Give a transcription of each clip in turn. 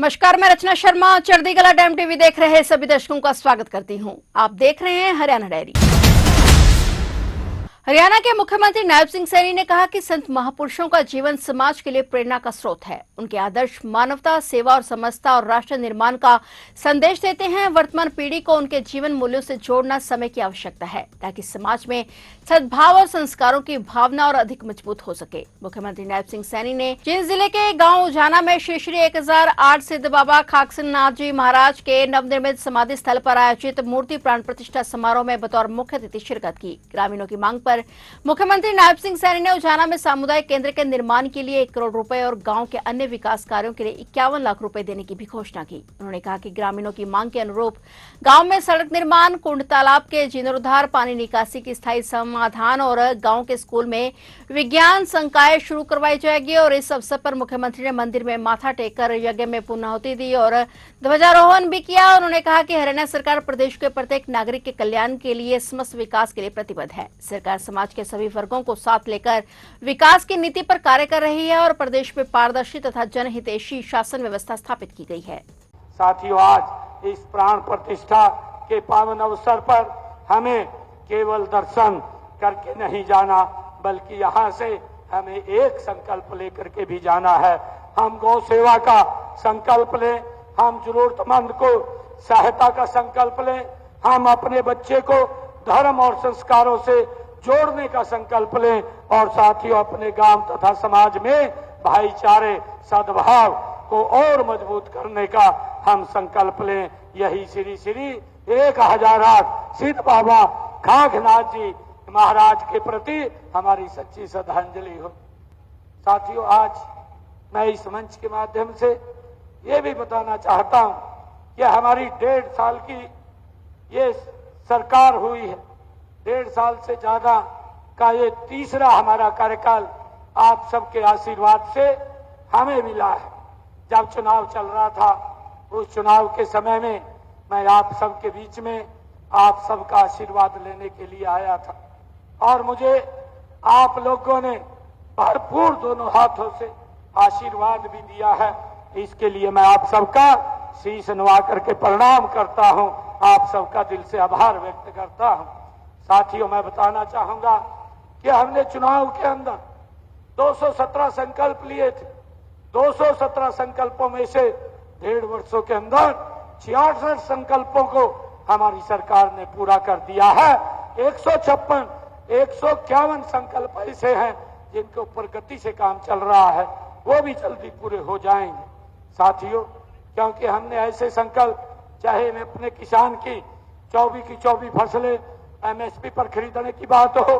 नमस्कार, मैं रचना Sharma Chardikla dam TV देख रहे सभी दर्शकों का स्वागत करती हूं। आप देख रहे हैं हरियाणा डायरी। हरियाणा के मुख्यमंत्री नायब सिंह सैनी ने कहा कि संत महापुरुषों का जीवन समाज के लिए प्रेरणा का स्रोत है। उनके आदर्श मानवता, सेवा और समता और राष्ट्र निर्माण का संदेश देते हैं। वर्तमान पीढ़ी को उनके जीवन मूल्यों से जोड़ना समय की आवश्यकता है ताकि समाज में सद्भाव और संस्कारों की भावना और अधिक मजबूत हो सके। मुख्यमंत्री नायब सिंह सैनी ने जींद जिले के गांव उजाना में श्री श्री 1008 सिद्ध बाबा खाकसनाथ जी महाराज के नवनिर्मित समाधि स्थल पर आयोजित मूर्ति प्राण प्रतिष्ठा समारोह में बतौर मुख्य अतिथि शिरकत की। ग्रामीणों की मांग पर मुख्यमंत्री नायब सिंह सैनी ने उजाना में सामुदायिक केंद्र के निर्माण के लिए 1 करोड़ रुपए और गांव के अन्य विकास कार्यों के लिए 51 लाख रुपए देने की भी घोषणा की। उन्होंने कहा कि ग्रामीणों की मांग के अनुरूप गांव में सड़क निर्माण, कुंड तालाब के जीर्णोद्धार, पानी निकासी की स्थायी समाधान और गांव के स्कूल में विज्ञान संकाय शुरू करवाई जाएगी। और इस अवसर पर मुख्यमंत्री ने मंदिर में माथा टेककर यज्ञ में पूर्णाहुति दी और ध्वजारोहण भी किया। उन्होंने कहा कि हरियाणा सरकार प्रदेश के प्रत्येक नागरिक के कल्याण के लिए समस्त विकास के लिए प्रतिबद्ध है। सरकार समाज के सभी वर्गों को साथ लेकर विकास की नीति पर कार्य कर रही है और प्रदेश में पारदर्शी तथा जनहितैषी शासन व्यवस्था स्थापित की गई है। साथियों, आज इस प्राण प्रतिष्ठा के पावन अवसर पर हमें केवल दर्शन करके नहीं जाना, बल्कि यहाँ से हमें एक संकल्प लेकर के भी जाना है। हम गौ सेवा का संकल्प लें, हम जरूरतमंद को सहायता का संकल्प लें, हम अपने बच्चे को धर्म और संस्कारों से जोड़ने का संकल्प लें और साथियों अपने गांव तथा समाज में भाईचारे, सद्भाव को और मजबूत करने का हम संकल्प लें। यही श्री श्री 1008 सिद्ध बाबा खाकसनाथ जी महाराज के प्रति हमारी सच्ची श्रद्धांजलि हो। साथियों, आज मैं इस मंच के माध्यम से ये भी बताना चाहता हूं कि हमारी 1.5 साल की ये सरकार हुई है। 1.5 साल से ज्यादा का ये तीसरा हमारा कार्यकाल आप सबके आशीर्वाद से हमें मिला है। जब चुनाव चल रहा था, उस चुनाव के समय में मैं आप सबके बीच में आप सबका आशीर्वाद लेने के लिए आया था और मुझे आप लोगों ने भरपूर दोनों हाथों से आशीर्वाद भी दिया है। इसके लिए मैं आप सबका शीश नवा करके प्रणाम करता हूं, आप सबका दिल से आभार व्यक्त करता हूं। साथियों, मैं बताना चाहूंगा कि हमने चुनाव के अंदर 217 संकल्प लिए थे। 217 संकल्पों में से 1.5 वर्षों के अंदर 66 संकल्पों को हमारी सरकार ने पूरा कर दिया है। 151 संकल्प ऐसे हैं जिनके ऊपर गति से काम चल रहा है, वो भी जल्दी पूरे हो जाएंगे। साथियों, क्योंकि हमने ऐसे संकल्प, चाहे मैं अपने किसान की 24 फसलें MSP पर खरीदने की बात हो,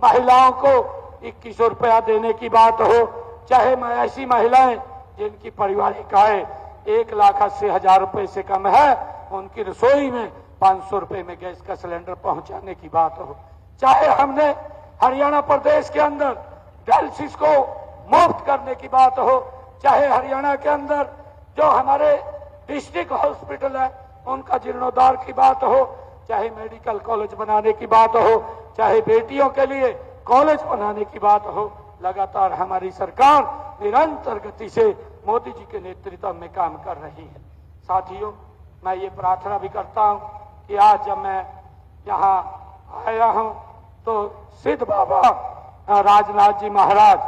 महिलाओं को 2100 रुपया देने की बात हो, चाहे मैं ऐसी महिलाएं जिनकी पारिवारिक आय 1,80,000 रुपए से कम है, उनकी रसोई में 500 रुपए में गैस का सिलेंडर पहुंचाने की बात हो, चाहे हमने हरियाणा प्रदेश के अंदर डायलिसिस को मुफ्त करने की बात हो, चाहे हरियाणा के अंदर जो हमारे डिस्ट्रिक्ट हॉस्पिटल है उनका जीर्णोद्धार की बात हो, चाहे मेडिकल कॉलेज बनाने की बात हो, चाहे बेटियों के लिए कॉलेज बनाने की बात हो, लगातार हमारी सरकार निरंतर गति से मोदी जी के नेतृत्व में काम कर रही है। साथियों, मैं ये प्रार्थना भी करता हूं कि आज जब मैं यहाँ आया हूं तो सिद्ध बाबा राजनाथ जी महाराज,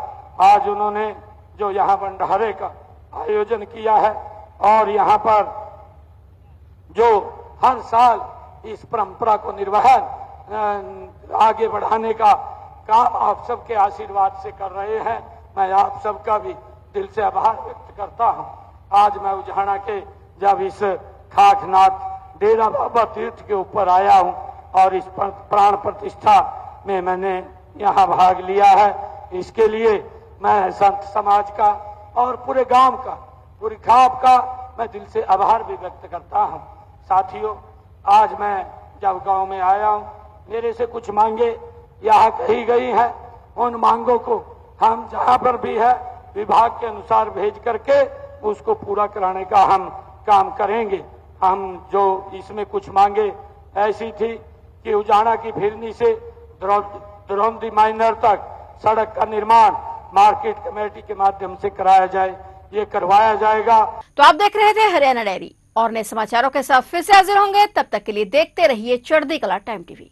आज उन्होंने जो यहाँ भंडारे का आयोजन किया है और यहाँ पर जो हर साल इस परंपरा को निर्वहन आगे बढ़ाने का काम आप सबके आशीर्वाद से कर रहे हैं, मैं आप सबका भी दिल से आभार व्यक्त करता हूं। आज मैं उजाना के जब इस खाकसनाथ डेरा बाबा तीर्थ के ऊपर आया हूं और इस प्राण प्रतिष्ठा में मैंने यहाँ भाग लिया है, इसके लिए मैं संत समाज का और पूरे गांव का, पूरी खाप का मैं दिल से आभार भी व्यक्त करता हूं। साथियों, आज मैं जब गांव में आया हूं, मेरे से कुछ मांगे यहाँ कही गई हैं, उन मांगों को हम जहां पर भी है विभाग के अनुसार भेज करके उसको पूरा कराने का हम काम करेंगे। हम जो इसमें कुछ मांगे ऐसी थी कि उजाना की फिरनी से द्रौंदी माइनर तक सड़क का निर्माण मार्केट कमेटी के माध्यम से कराया जाए। ये करवाया जाएगा। तो आप देख रहे थे हरियाणा डायरी और नए समाचारों के साथ फिर से हाजिर होंगे। तब तक के लिए देखते रहिए चढ़ती कला टाइम टीवी।